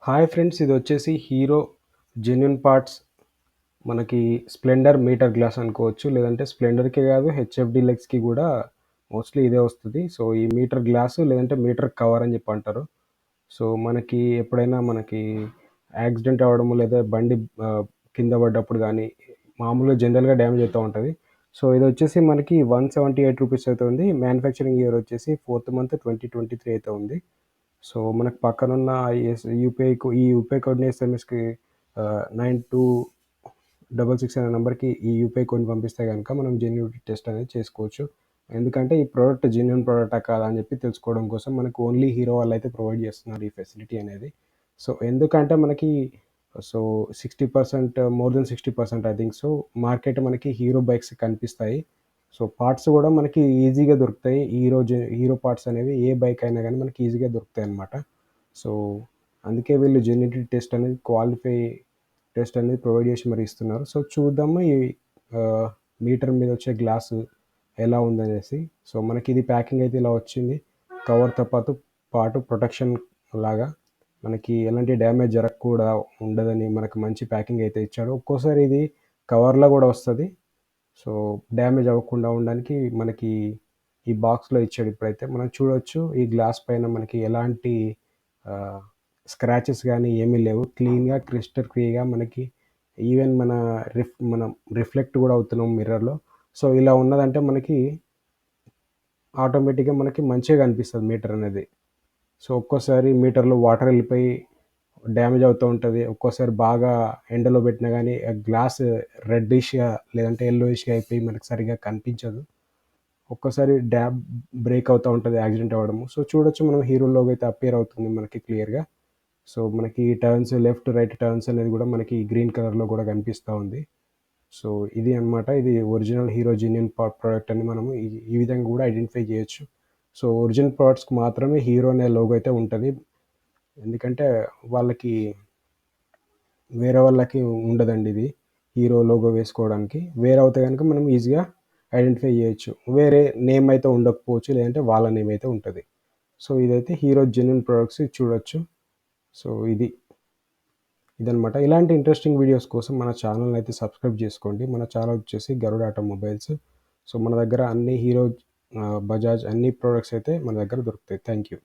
Hi friends, ఇదొచ్చేసి Hero genuine parts. మనకి Splendor meter glass అనుకోవచ్చు. లేదంటే స్ప్లెండర్‌కే కాదు, హెచ్ఎఫ్ డీలక్స్‌కి గూడా మోస్ట్‌లీ ఇదే వస్తది. సో, ఈ మీటర్ గ్లాసు లేదంటే మీటర్ కవర్ అని చెప్పి అంటారు. సో, మనకి ఎప్పుడైనా మనకి యాక్సిడెంట్ అవ్వడము లేదా బండి కింద పడ్డప్పుడు గానీ, మామూలుగా జనరల్‌గా డ్యామేజ్ అయితా ఉంటది. సో, ఇదొచ్చేసి మనకి రూ. 178 అయితే ఉంది. మ్యానుఫ్యాక్చరింగ్ ఇయర్ వచ్చేసి 4th మంత్ 2023 అయితే ఉంది. సో, మనకు పక్కనున్న ఈ యూపీఐ కోడ్‌ని ఎస్ఎంఎస్‌కి 9266 అనే నంబర్‌కి ఈ యూపీఐ కోడ్‌ని పంపిస్తే గనక మనం జెన్యూనిటీ టెస్ట్ అనేది చేసుకోవచ్చు. ఎందుకంటే ఈ ప్రొడక్ట్ జెన్యూన్ ప్రొడక్టా కాదా అని చెప్పి తెలుసుకోవడం కోసం మనకు ఓన్లీ హీరో వాళ్ళైతే ప్రొవైడ్ చేస్తున్నారు ఈ ఫెసిలిటీ అనేది. సో, ఎందుకంటే మనకి so, 60% more than 60% I think so, market మనకి హీరో బైక్స్ కనిపిస్తాయి. సో, పార్ట్స్ గూడా మనకి ఈజీగా దొరుకుతాయి. హీరో పార్ట్స్ అనేవి ఏ బైక్ అయినా గానీ మనకి ఈజీగా దొరుకుతాయన్నమాట. సో, అందుకే వీళ్ళు జెన్యూనిటీ టెస్ట్ అనేది టెస్ట్ అనేది ప్రొవైడ్ చేసి మరి ఇస్తున్నారు. సో, చూద్దాము ఈ ఆహ్, మీటర్ మీద వచ్చే గ్లాసు ఎలా ఉందనేసి. సో, మనకిది ప్యాకింగ్ అయితే ఇలా వచ్చింది. కవర్‌తో పాటు ప్రొటెక్షన్ లాగా మనకి ఎలాంటి డ్యామేజ్ జరగకుండా ఉండదని మనకు మంచి ప్యాకింగ్ అయితే ఇచ్చాడు. ఒక్కోసారి ఇది కవర్‌లో గూడా వస్తది. సో, డ్యామేజ్ అవ్వకుండా ఉండడానికి మనకి ఈ బాక్స్‌లో ఇచ్చాడు ఇప్పుడైతే. మనం చూడొచ్చు ఈ గ్లాస్ పైన మనకి ఎలాంటి ఆహ్, స్క్రాచెస్ గానీ ఏమీ లేవు. క్లీన్‌గా క్రిస్టల్ క్లియర్‌గా మనకి ఈవెన్ మనం రిఫ్లెక్ట్ గూడా అవుతున్నాం మిర్రర్‌లో. సో, ఇలా ఉన్నదంటే మనకి ఆటోమేటిక్‌గా మనకి మంచిగా కనిపిస్తది మీటర్ అనేది. సో, ఒక్కోసారి మీటర్‌లో వాటర్ ఎళ్ళిపోయి డ్యామేజ్ అవుతూ ఉంటది. ఒక్కోసారి బాగా ఎండలో పెట్టినా గానీ ఆ గ్లాస్ రెడ్డిష్‌గా లేదంటే యెల్లోయిష్‌గా అయిపోయి మనకు సరిగ్గా కనిపించదు. ఒక్కోసారి బ్రేక్ అవుతా ఉంటది యాక్సిడెంట్ అవ్వడము. సో, చూడొచ్చు మనం హీరో లోగో అయితే అపియర్ అవుతుంది మనకి క్లియర్‌గా. సో, మనకి టర్న్స్ లెఫ్ట్, రైట్ టర్న్స్ అనేది గూడా మనకి గ్రీన్ కలర్‌లో గూడా కనిపిస్తా ఉంది. సో, ఇది అన్నమాట. ఇది ఒరిజినల్ హీరో జెన్యూన్ ప్రొడక్ట్ అని మనము ఈ విధంగా గూడా ఐడెంటిఫై జేయొచ్చు. సో, ఒరిజినల్ ప్రొడక్ట్స్‌కి మాత్రమే హీరో అనే లోగో అయితే ఉంటది. ఎందుకంటే వాళ్ళకి వేరే వాళ్ళకి ఉండదండి ఇది. హీరో లోగో వేసుకోవడానికి. వేరే అవుతే గనుక మనం ఈజీగా ఐడెంటిఫై జేయొచ్చు. వేరే నేమ్ అయితే ఉండకపోవచ్చు. లేదంటే వాళ్ళ నేమ్ అయితే ఉంటది. సో, ఇదైతే హీరో జెన్యూన్ ప్రొడక్ట్స్ చూడొచ్చు. సో, ఇదనమాట. ఇలాంటి ఇంట్రెస్టింగ్ వీడియోస్ కోసం మన ఛానెల్‌ని అయితే సబ్స్క్రైబ్ జేసుకోండి. మన ఛానెల్ వచ్చేసి గరుడ్ ఆటోమొబైల్స్. సో, మన దగ్గర అన్ని హీరో, బజాజ్ అన్ని ప్రొడక్ట్స్ అయితే మన దగ్గర దొరుకుతాయి. Thank you.